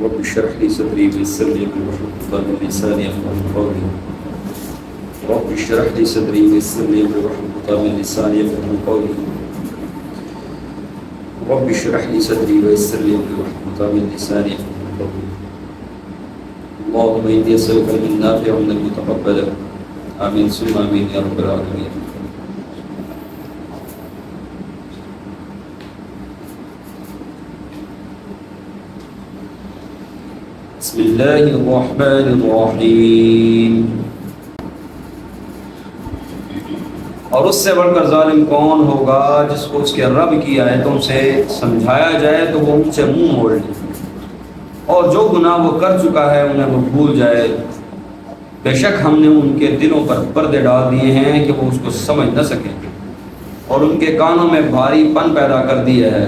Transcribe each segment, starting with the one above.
رب اشرح لي صدري ويسر لي امري واحلل عقدة من لساني يفقهوا قولي. رب اشرح لي صدري ويسر لي امري واحلل عقدة من لساني يفقهوا قولي. رب اشرح لي صدري ويسر لي امري واحلل عقدة من لساني يفقهوا قولي. اللهم اني اسالك علما نافعا وعملا متقبلا. آمين ثم آمين يا رب العالمين. بسم اللہ الرحمن الرحیم. اور اس سے بڑھ کر ظالم کون ہوگا جس کو اس کے رب کی آیتوں سے سمجھایا جائے تو وہ ان سے منہ موڑ لے، اور جو گناہ وہ کر چکا ہے انہیں وہ بھول جائے. بے شک ہم نے ان کے دلوں پر پردے ڈال دیے ہیں کہ وہ اس کو سمجھ نہ سکیں، اور ان کے کانوں میں بھاری پن پیدا کر دیا ہے.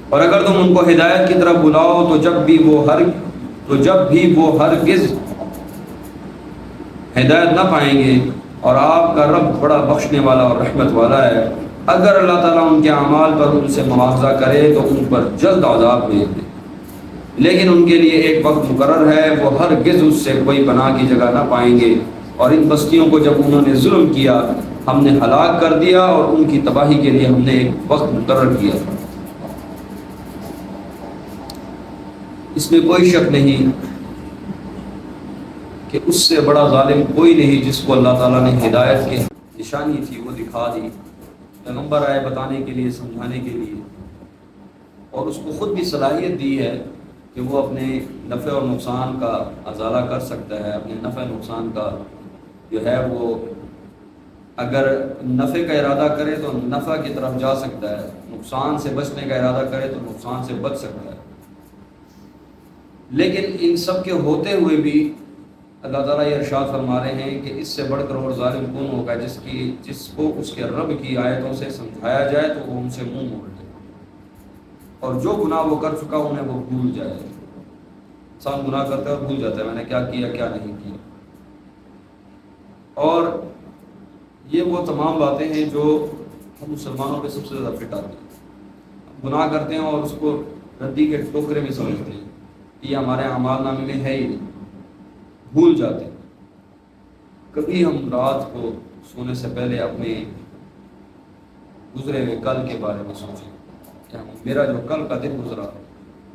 اور اگر تم ان کو ہدایت کی طرف بلاؤ تو جب بھی وہ ہرگز ہدایت نہ پائیں گے. اور آپ کا رب بڑا بخشنے والا اور رحمت والا ہے. اگر اللہ تعالیٰ ان کے اعمال پر ان سے مواخذہ کرے تو ان پر جلد عذاب بھیج دے، لیکن ان کے لیے ایک وقت مقرر ہے، وہ ہرگز اس سے کوئی پناہ کی جگہ نہ پائیں گے. اور ان بستیوں کو جب انہوں نے ظلم کیا ہم نے ہلاک کر دیا، اور ان کی تباہی کے لیے ہم نے ایک وقت مقرر کیا. اس میں کوئی شک نہیں کہ اس سے بڑا ظالم کوئی نہیں جس کو اللہ تعالیٰ نے ہدایت کی نشانی تھی وہ دکھا دی، پیغمبر آئے بتانے کے لیے، سمجھانے کے لیے، اور اس کو خود بھی صلاحیت دی ہے کہ وہ اپنے نفع اور نقصان کا ازالہ کر سکتا ہے. اپنے نفع نقصان کا جو ہے وہ اگر نفع کا ارادہ کرے تو نفع کی طرف جا سکتا ہے، نقصان سے بچنے کا ارادہ کرے تو نقصان سے بچ سکتا ہے. لیکن ان سب کے ہوتے ہوئے بھی اللہ تعالیٰ یہ ارشاد فرما رہے ہیں کہ اس سے بڑھ کر اور ظالم کون ہوگا جس کو اس کے رب کی آیتوں سے سمجھایا جائے تو وہ ان سے منہ موڑ لے، اور جو گناہ وہ کر چکا انہیں وہ بھول جائے. انسان گناہ کرتا ہے اور بھول جاتا ہے میں نے کیا کیا کیا نہیں کیا. اور یہ وہ تمام باتیں ہیں جو ہم مسلمانوں پہ سب سے زیادہ فٹ آتی ہیں. گناہ کرتے ہیں اور اس کو ردی کے ٹوکرے میں سمجھتے ہیں، یہ ہمارے اعمال نامے میں ہے ہی نہیں، بھول جاتے ہیں. کبھی ہم رات کو سونے سے پہلے اپنے گزرے ہوئے کل کے بارے میں سوچیں کہ میرا جو کل کا دن گزرا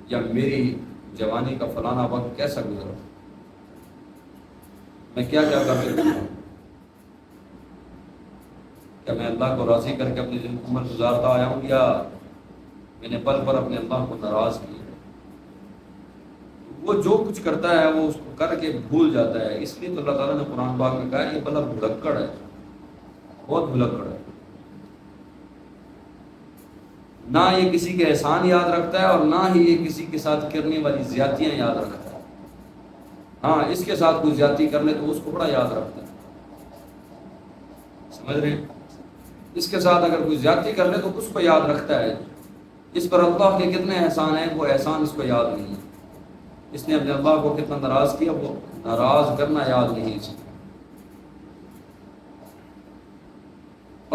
یا میری جوانی کا فلانا وقت کیسا گزرا، میں کیا کیا کر سکتا ہوں، کیا میں اللہ کو راضی کر کے اپنی زندگی عمر گزارتا آیا ہوں یا میں نے پل پر اپنے اللہ کو ناراض کیا. وہ جو کچھ کرتا ہے وہ اس کو کر کے بھول جاتا ہے. اس لیے تو اللہ تعالیٰ نے قرآن پاک میں کہا ہے یہ بلا بھلکڑ ہے، بہت بھلکڑ ہے. نہ یہ کسی کے احسان یاد رکھتا ہے اور نہ ہی یہ کسی کے ساتھ کرنے والی زیادتیاں یاد رکھتا ہے. ہاں اس کے ساتھ کوئی زیادتی کر لے تو اس کو بڑا یاد رکھتا ہے، سمجھ رہے ہیں. اس کے ساتھ اگر کوئی زیادتی کر لے تو اس کو یاد رکھتا ہے. اس پر اللہ کے کتنے احسان ہیں وہ احسان اس کو یاد نہیں ہے. اس نے اپنے اللہ کو کتنا ناراض کیا وہ ناراض کرنا یاد نہیں اس کو.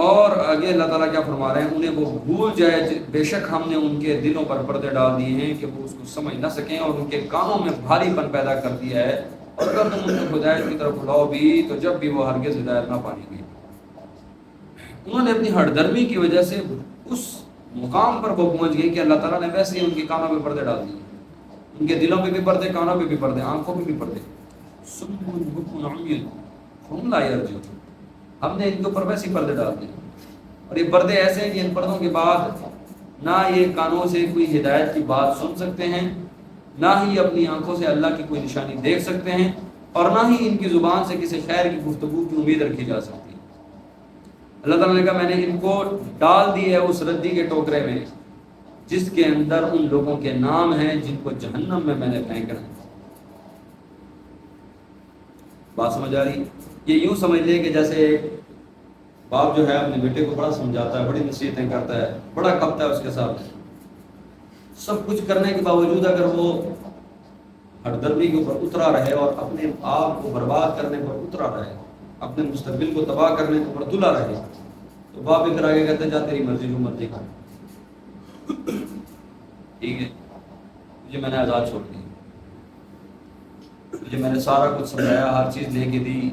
اور آگے اللہ تعالیٰ کیا فرما رہے ہیں، انہیں وہ بھول جائے. بے شک ہم نے ان کے دلوں پر پردے ڈال دیے ہیں کہ وہ اس کو سمجھ نہ سکیں، اور ان کے کانوں میں بھاری پن پیدا کر دیا ہے. اور اگر تم ان کو ہدایت کی طرف بلاؤ بھی تو جب بھی وہ ہرگز ہدایت نہ پائیں گے. انہوں نے اپنی ہٹ درمی کی وجہ سے اس مقام پر وہ پہنچ گئے کہ اللہ تعالیٰ نے ویسے ہی ان کے کانوں پہ پردے ڈال دیے. ان کے دلوں پہ بھی پردے، کانوں پہ بھی پردے، آنکھوں پہ بھی پردے. ہم لا یرجعون، ہم نے ان کے اوپر ویسے پردے ڈال دیے. اور یہ پردے ایسے ہیں کہ ان پردوں کے بعد نہ یہ کانوں سے کوئی ہدایت کی بات سن سکتے ہیں، نہ ہی اپنی آنکھوں سے اللہ کی کوئی نشانی دیکھ سکتے ہیں، اور نہ ہی ان کی زبان سے کسی خیر کی گفتگو کی امید رکھی جا سکتی ہے. اللہ تعالیٰ نے کہا میں نے ان کو ڈال دی ہے اس ردی کے ٹوکرے میں جس کے اندر ان لوگوں کے نام ہیں جن کو جہنم میں نے پھینکا ہے. بات سمجھ آ رہی؟ یہ یوں سمجھ لے کہ جیسے باپ جو ہے اپنے بیٹے کو بڑا سمجھاتا ہے، بڑی نصیحتیں کرتا ہے، بڑا کھپتا ہے اس کے ساتھ. سب کچھ کرنے کے باوجود اگر وہ ہردرمی کے اوپر اترا رہے اور اپنے آپ کو برباد کرنے پر اترا رہے، اپنے مستقبل کو تباہ کرنے کے اوپر تلا رہے، تو باپ ادھر آگے کہتے جا تیری مرضی جو مرضی کر. ٹھیک ہے، تجھے میں نے آزاد چھوڑ دی، تجھے میں نے سارا کچھ سمجھایا، ہر چیز لے کے دی،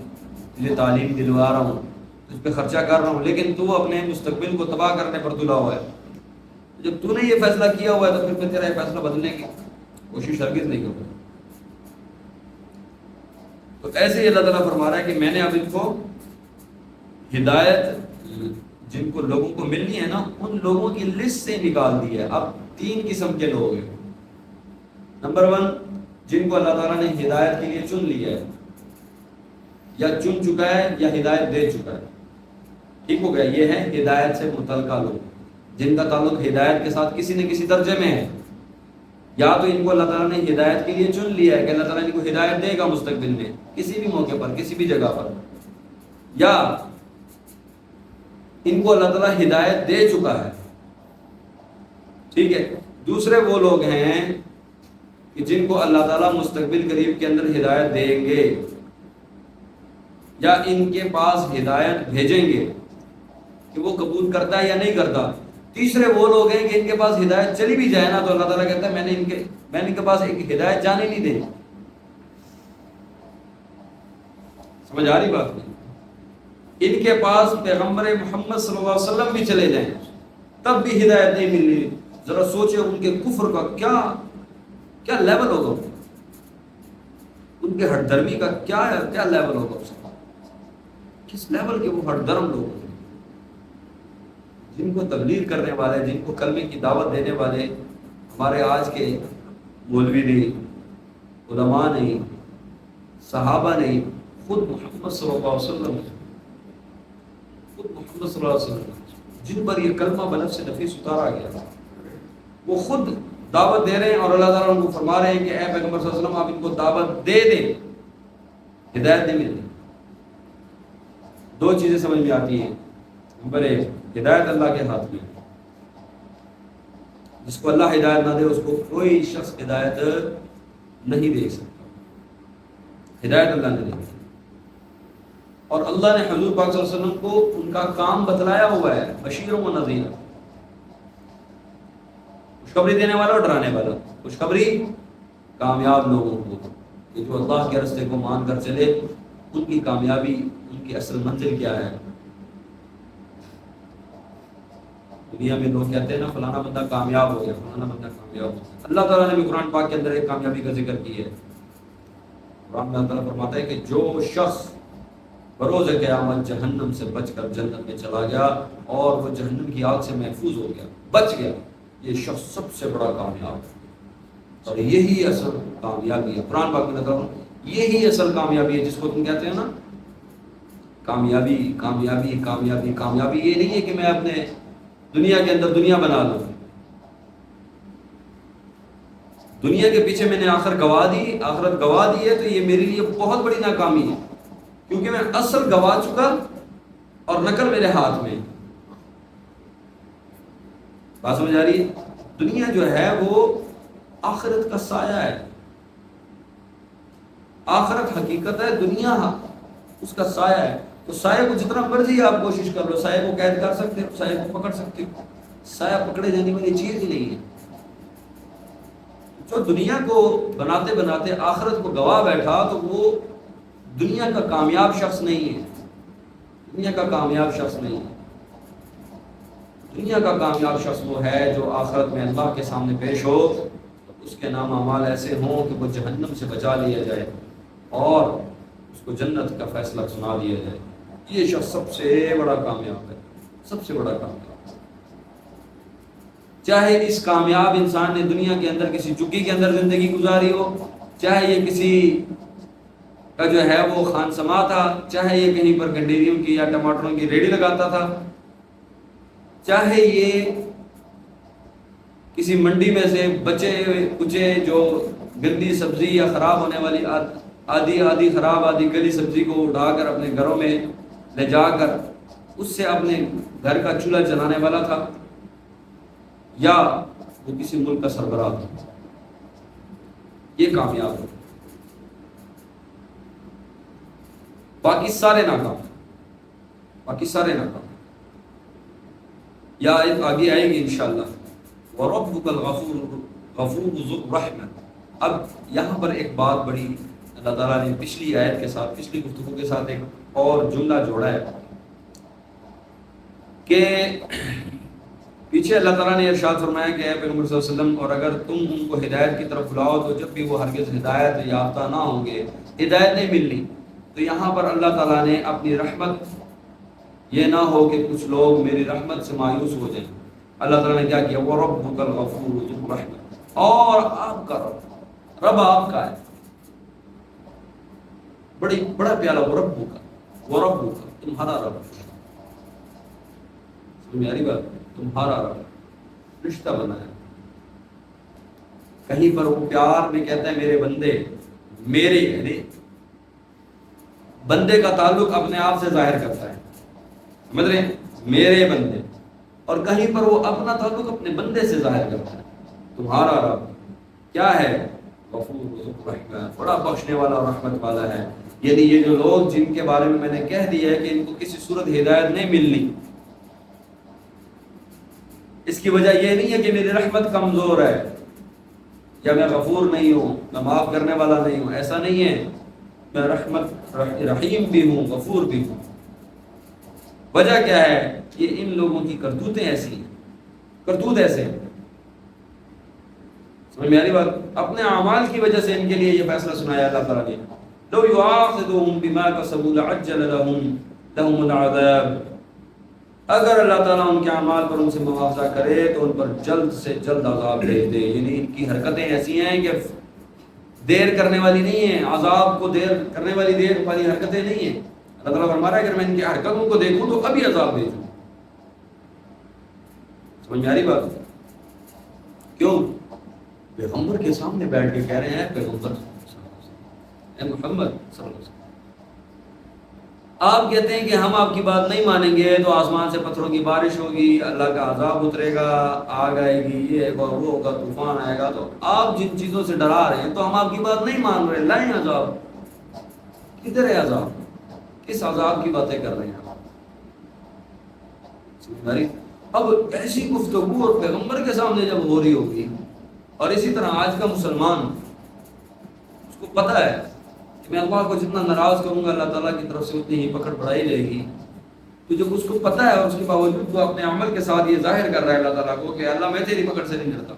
تجھے تعلیم دلوا رہا ہوں، تجھ پہ خرچہ کر رہا ہوں، لیکن تو اپنے مستقبل کو تباہ کرنے پر تلا ہوا ہے۔ جب تو نے یہ فیصلہ کیا ہوا ہے تو پھر میں تیرا یہ فیصلہ بدلنے کی کوشش ہرگز نہیں کروں۔ تو ایسے ہی اللہ تعالیٰ فرما رہا ہے کہ میں نے اب ان کو ہدایت جن کو لوگوں کو ملنی ہے نا، ان لوگوں کی لسٹ سے نکال دی ہے۔ اب 3 قسم کے لوگ ہیں۔ نمبر 1، جن کو اللہ تعالیٰ نے ہدایت کے لیے چن لیا ہے، یا چن چکا ہے یا ہدایت دے چکا ہے، ٹھیک ہو گیا، یہ ہے ہدایت سے متعلقہ لوگ، جن کا تعلق ہدایت کے ساتھ کسی نہ کسی درجے میں ہے۔ یا تو ان کو اللہ تعالیٰ نے ہدایت کے لیے چن لیا ہے کہ اللہ تعالیٰ ان کو ہدایت دے گا مستقبل میں کسی بھی موقع پر، کسی بھی جگہ پر، یا ان کو اللہ تعالیٰ ہدایت دے چکا ہے، ٹھیک ہے۔ دوسرے وہ لوگ ہیں کہ جن کو اللہ تعالیٰ مستقبل قریب کے اندر ہدایت دیں گے یا ان کے پاس ہدایت بھیجیں گے کہ وہ قبول کرتا ہے یا نہیں کرتا۔ تیسرے وہ لوگ ہیں کہ ان کے پاس ہدایت چلی بھی جائے نا تو اللہ تعالیٰ کہتا ہے میں نے ان کے پاس ایک ہدایت جانے نہیں دے۔ سمجھ آ رہی بات نہیں؟ ان کے پاس پیغمبر محمد صلی اللہ علیہ وسلم بھی چلے جائیں تب بھی ہدایت نہیں مل رہی۔ ذرا سوچیں ان کے کفر کا کیا لیول ہوگا، ان کے ہٹ درمی کا کیا لیول ہوگا، اس کا کس لیول کے وہ ہٹ درم لوگ ہیں، جن کو تبلیغ کرنے والے، جن کو کلمے کی دعوت دینے والے ہمارے آج کے مولوی نہیں، علماء نہیں، صحابہ نہیں، خود محمد صلی اللہ علیہ وسلم، جن پر یہ کلمہ بلند سے نفیس اتارا گیا، وہ خود دعوت دے رہے ہیں، اور اللہ تعالیٰ ان کو فرما رہے ہیں کہ اے پیغمبر صلی اللہ علیہ وسلم آپ ان کو دعوت دے دیں، ہدایت نہیں ملتی۔ 2 چیزیں سمجھ میں آتی ہیں۔ نمبر 1، ہدایت اللہ کے ہاتھ میں، جس کو اللہ ہدایت نہ دے اس کو کوئی شخص ہدایت نہیں دے سکتا، ہدایت اللہ نے دی، اور اللہ نے حضور پاک صلی اللہ علیہ وسلم کو ان کا کام بتلایا ہوا ہے، بشیر و نذیر، خوشخبری دینے والا اور ڈرانے والا۔ خوشخبری کامیاب لوگوں کو کہ جو اللہ کے راستے کو مان کر چلے، ان کی کامیابی، ان کی اصل منزل کیا ہے۔ دنیا میں لوگ کہتے ہیں نا فلانا بندہ کامیاب ہو گیا، فلانا بندہ کامیاب ہو گیا۔ اللہ تعالیٰ نے بھی قرآن پاک کے اندر ایک کامیابی کا ذکر کی ہے۔ قرآن میں اللہ تعالیٰ فرماتا ہے کہ جو شخص بروز قیامت جہنم سے بچ کر جنت میں چلا گیا اور وہ جہنم کی آگ سے محفوظ ہو گیا، بچ گیا، یہ شخص سب سے بڑا کامیاب ہے، اور یہی اصل کامیابی ہے۔ قرآن پاک میں نظر یہی اصل کامیابی ہے، جس کو تم کہتے ہیں نا کامیابی کامیابی کامیابی کامیابی، یہ نہیں ہے کہ میں اپنے دنیا کے اندر دنیا بنا لوں، دنیا کے پیچھے میں نے آخرت گوا دی ہے، تو یہ میرے لیے بہت بڑی ناکامی ہے، کیونکہ میں اصل گوا چکا اور نقل میرے ہاتھ میں۔ بات سمجھ آ رہی ہے؟ دنیا جو ہے وہ آخرت کا سایہ ہے، آخرت حقیقت ہے، دنیا اس کا سایہ ہے۔ تو سایہ کو جتنا مرضی آپ کوشش کر لو، سایہ کو قید کر سکتے ہو، سایہ کو پکڑ سکتے ہو، سایہ پکڑے جانے والی چیز ہی نہیں ہے۔ جو دنیا کو بناتے بناتے آخرت کو گوا بیٹھا تو وہ دنیا کا کامیاب شخص نہیں ہے، دنیا کا کامیاب شخص نہیں ہے۔ دنیا کا کامیاب شخص وہ ہے جو آخرت میں اللہ کے سامنے پیش ہو تو اس کے نام اعمال ایسے ہوں کہ وہ جہنم سے بچا لیا جائے اور اس کو جنت کا فیصلہ سنا دیا جائے۔ یہ شخص سب سے بڑا کامیاب ہے، سب سے بڑا کامیاب۔ چاہے اس کامیاب انسان نے دنیا کے اندر کسی چکی کے اندر زندگی گزاری ہو، چاہے یہ کسی کا جو ہے وہ خان سما تھا، چاہے یہ کہیں پر گنڈیریوں کی یا ٹماٹروں کی ریڑھی لگاتا تھا، چاہے یہ کسی منڈی میں سے بچے کچے جو گندی سبزی یا خراب ہونے والی آدھی خراب آدھی گلی سبزی کو اٹھا کر اپنے گھروں میں لے جا کر اس سے اپنے گھر کا چولہا جلانے والا تھا، یا وہ کسی ملک کا سربراہ تھا، یہ کامیاب ہو۔ باقی سارے ناکام، باقی سارے ناکام۔ یا آگے آئے گی انشاءاللہ، وَرَبُّكَ الْغَفُورُ غفور ذو الرحمت۔ اب یہاں پر ایک بات بڑی اللہ تعالیٰ نے پچھلی آیت کے ساتھ، پچھلی گفتگو کے ساتھ ایک اور جملہ جوڑا ہے کہ پیچھے اللہ تعالیٰ نے ارشاد فرمایا کہ اے پیغمبر صلی اللہ علیہ وسلم، اور اگر تم ان کو ہدایت کی طرف بلاؤ تو جب بھی وہ ہرگز ہدایت یافتہ نہ ہوں گے، ہدایت نہیں ملنی۔ تو یہاں پر اللہ تعالیٰ نے اپنی رحمت، یہ نہ ہو کہ کچھ لوگ میری رحمت سے مایوس ہو جائیں، اللہ تعالیٰ نے کیا کیا، وَرَبُّكَ الْغَفُورُ ذُو الرَّحْمَةِ، اور آپ کا رب آپ کا ہے، بڑا پیارا، وَرَبُّكَ تمہارا رب، میری بات، تمہارا رب رشتہ بنا ہے۔ کہیں پر وہ پیار میں کہتا ہے میرے بندے، میرے یعنی بندے کا تعلق اپنے آپ سے ظاہر کرتا ہے، سمجھ رہے ہیں، میرے بندے، اور کہیں پر وہ اپنا تعلق اپنے بندے سے ظاہر کرتا ہے، تمہارا رب کیا ہے، غفور ذو الرحمت، بڑا بخشنے والا اور رحمت والا ہے۔ یعنی یہ جو لوگ جن کے بارے میں نے کہہ دیا ہے کہ ان کو کسی صورت ہدایت نہیں ملنی، اس کی وجہ یہ نہیں ہے کہ میری رحمت کمزور ہے یا میں غفور نہیں ہوں، میں معاف کرنے والا نہیں ہوں، ایسا نہیں ہے، میں رحمت رحیم بھی ہوں، غفور بھی ہوں۔ وجہ کیا ہے، یہ ان لوگوں کی کرتوتیں ایسی ہیں، کرتوت ایسے ہیں، سمجھ میں آ رہی بات، اپنے اعمال کی وجہ سے ان کے لیے یہ فیصلہ سنایا اللہ تعالیٰ نے، لو یؤاخذهم بما كسبوا لعجل لهم العذاب، اگر اللہ تعالیٰ ان کے اعمال پر ان سے مواخذہ کرے تو ان پر جلد سے جلد عذاب بھیج دے۔ یعنی ان کی حرکتیں ایسی ہیں کہ دیر کرنے والی نہیں ہیں، عذاب کو دیر کرنے والی حرکتیں نہیں ہیں۔ اللہ تعالیٰ فرما رہا ہے اگر میں ان کی حرکتوں کو دیکھوں تو ابھی عذاب بھیجوں۔ سمجھ میں آ رہی بات؟ کیوں؟ پیغمبر کے سامنے بیٹھ کے کہہ رہے ہیں پیغمبر اے محمد صلی اللہ علیہ وسلم، آپ کہتے ہیں کہ ہم آپ کی بات نہیں مانیں گے تو آسمان سے پتھروں کی بارش ہوگی، اللہ کا عذاب اترے گا، آگ آئے گی، یہ ہوگا وہ ہوگا، طوفان آئے گا، تو آپ جن چیزوں سے ڈرا رہے ہیں تو ہم آپ کی بات نہیں مان رہے، لائیں عذاب، کدھر ہے عذاب، کس عذاب کی باتیں کر رہے ہیں آپ؟ اب ایسی گفتگو اور پیغمبر کے سامنے جب ہو رہی ہوگی، اور اسی طرح آج کا مسلمان، اس کو پتہ ہے میں اللہ کو جتنا ناراض کروں گا اللہ تعالیٰ کی طرف سے اتنی ہی پکڑ پڑائی جائے گی، تو جب اس کو پتہ ہے اور اس کے باوجود وہ اپنے عمل کے ساتھ یہ ظاہر کر رہا ہے اللہ تعالیٰ کو کہ اللہ میں تیری پکڑ سے نہیں ڈرتا،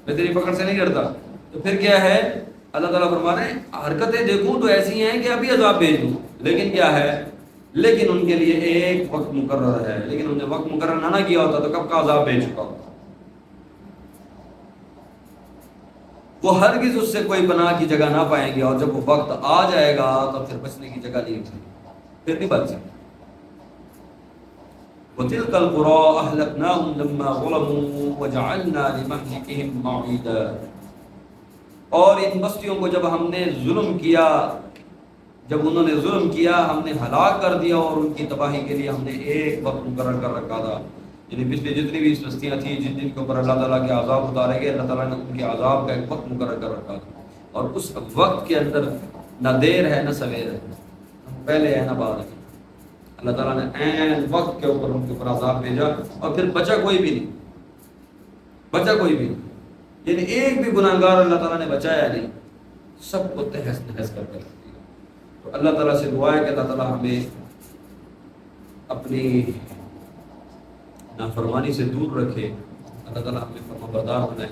میں تیری پکڑ سے نہیں ڈرتا، تو پھر کیا ہے، اللہ تعالیٰ فرما رہے ہیں حرکتیں دیکھوں تو ایسی ہیں کہ ابھی عذاب بھیج دوں، لیکن کیا ہے، لیکن ان کے لیے ایک وقت مقرر ہے، لیکن انہوں نے وقت مقرر نہ کیا ہوتا تو کب کا عذاب بھیج چکا ہوتا، وہ ہرگز اس سے کوئی پناہ کی جگہ نہ پائیں گے، اور جب وہ وقت آ جائے گا تو پھر بچنے کی جگہ نہیں ہوگی، پھر نہیں بچ سکتے۔ وَتِلْكَ الْقُرَىٰ أَهْلَكْنَاهُمْ لَمَّا ظَلَمُوا وَجَعَلْنَا لِمَهْلِكِهِمْ مَوْعِدًا، اور ان بستیوں کو جب ہم نے ظلم کیا، جب انہوں نے ظلم کیا ہم نے ہلاک کر دیا، اور ان کی تباہی کے لیے ہم نے ایک وقت مقرر کر رکھا تھا۔ یعنی پچھلی جتنی بھی بستیاں تھیں جن جن کے اوپر اللہ تعالیٰ کے عذاب اتارے گئے، اللہ تعالیٰ نے ان کے عذاب کا ایک وقت مقرر کر رکھا تھا، اور اس وقت کے اندر نہ دیر ہے نہ سویر ہے، نہ پہلے ہے نہ بعد ہے، اللہ تعالیٰ نے عین وقت کے اوپر ان کے اوپر عذاب بھیجا، اور پھر بچا کوئی بھی نہیں، بچا کوئی بھی نہیں، یعنی ایک بھی گناہگار اللہ تعالیٰ نے بچایا نہیں، سب کو تہس نہس کر دیا۔ تو اللہ تعالیٰ سے دعا ہے کہ اللہ تعالیٰ ہمیں اپنی نافرمانی سے دور رکھے، اللہ تعالیٰ ہمیں فرما بردار بنائے،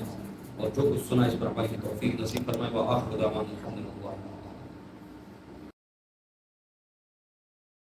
اور جو کچھ سنا اس پر عمل کی توفیق نصیب فرمائے۔ وآخر دعوانا الحمد للہ۔